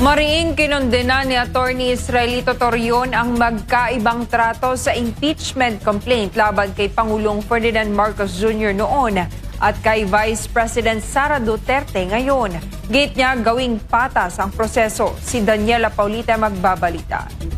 Mariing kinondena ni Attorney Israelito Torion ang magkaibang trato sa impeachment complaint laban kay Pangulong Ferdinand Marcos Jr. noon at kay Vice President Sara Duterte ngayon. Gate niya gawing patas ang proseso. Si Daniela Paulita magbabalita.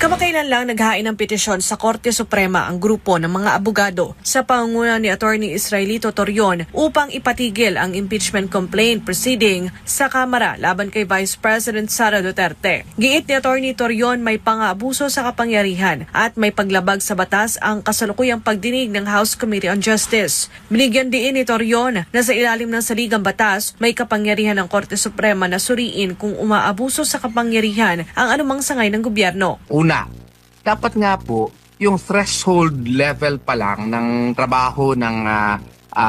Kamakailan lang naghain ng petisyon sa Korte Suprema ang grupo ng mga abogado sa pangunguna ni Attorney Israelito Torion upang ipatigil ang impeachment complaint proceeding sa Kamara laban kay Vice President Sara Duterte. Giit ni Attorney Torion may pang-aabuso sa kapangyarihan at may paglabag sa batas ang kasalukuyang pagdinig ng House Committee on Justice. Binigyan din ni Torion na sa ilalim ng saligang batas may kapangyarihan ng Korte Suprema na suriin kung umaabuso sa kapangyarihan ang anumang sangay ng gobyerno. Dapat nga po, yung threshold level pa lang ng trabaho ng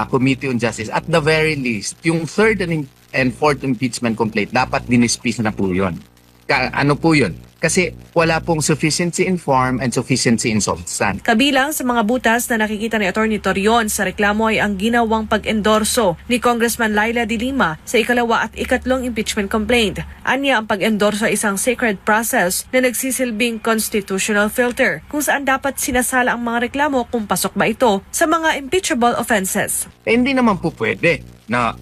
Committee on Justice, at the very least, yung third and fourth impeachment complaint, dapat dinispis na po yun. Ano po yun? Kasi wala pong sufficiency in form and sufficiency in substance. Kabilang sa mga butas na nakikita ni Attorney Torion sa reklamo ay ang ginawang pag-endorso ni Congressman Laila de Lima sa ikalawa at ikatlong impeachment complaint. Anya ang pag-endorso ay isang sacred process na nagsisilbing constitutional filter kung saan dapat sinasala ang mga reklamo kung pasok ba ito sa mga impeachable offenses. Hindi naman po pwede na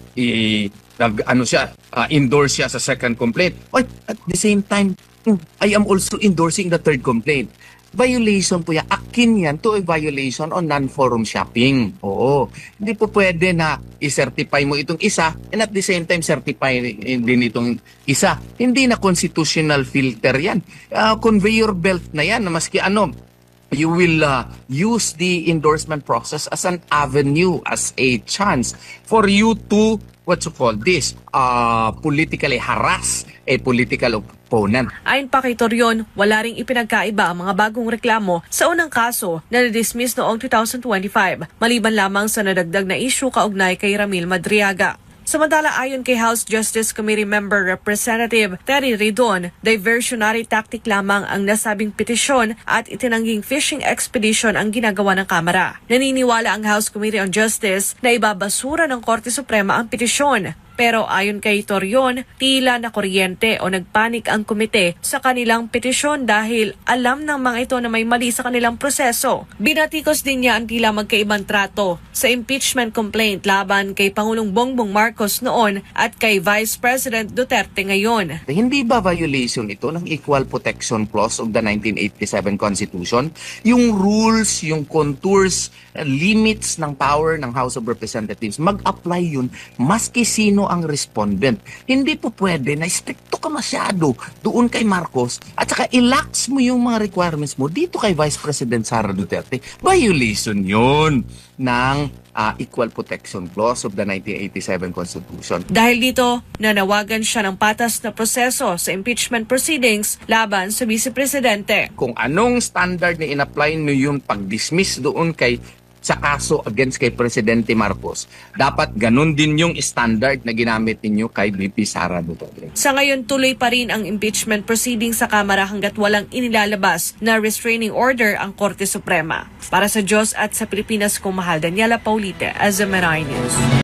endorse siya sa second complaint. At the same time, I am also endorsing the third complaint. Violation po yan. Akin yan to a violation on non-forum shopping. Oo. Hindi po pwede na i-certify mo itong isa and at the same time certify din itong isa. Hindi na constitutional filter yan. Conveyor belt na yan. Maski you will use the endorsement process as an avenue, as a chance for you to, politically harass a political opponent. Ayon pa kay Torion, wala ring ipinagkaiba ang mga bagong reklamo sa unang kaso na na-dismiss noong 2025, maliban lamang sa nadagdag na issue kaugnay kay Ramil Madriaga. Samantala ayon kay House Justice Committee Member Representative Terry Ridon, diversionary tactic lamang ang nasabing petisyon at itinangging fishing expedition ang ginagawa ng Kamara. Naniniwala ang House Committee on Justice na ibabasura ng Korte Suprema ang petisyon. Pero ayon kay Torion, tila na kuryente o nagpanik ang komite sa kanilang petisyon dahil alam ng mga ito na may mali sa kanilang proseso. Binatikos din niya ang tila magkaibang trato sa impeachment complaint laban kay Pangulong Bongbong Marcos noon at kay Vice President Duterte ngayon. Hindi ba violation ito ng Equal Protection Clause of the 1987 Constitution? Yung rules, yung contours, limits ng power ng House of Representatives, mag-apply yun maski sino ang respondent. Hindi po pwede na stricto ka masyado doon kay Marcos at saka ilax mo yung mga requirements mo dito kay Vice President Sara Duterte. Violation yun ng Equal Protection Clause of the 1987 Constitution. Dahil dito, nanawagan siya ng patas na proseso sa impeachment proceedings laban sa Vice Presidente. Kung anong standard na in-apply nyo yung pag-dismiss doon sa kaso against kay Presidente Marcos, dapat ganun din yung standard na ginamit ninyo kay VP Sara Duterte. Sa ngayon, tuloy pa rin ang impeachment proceeding sa Kamara hanggat walang inilalabas na restraining order ang Korte Suprema. Para sa Diyos at sa Pilipinas, kung mahal, Daniela Paulite, Azamarain News.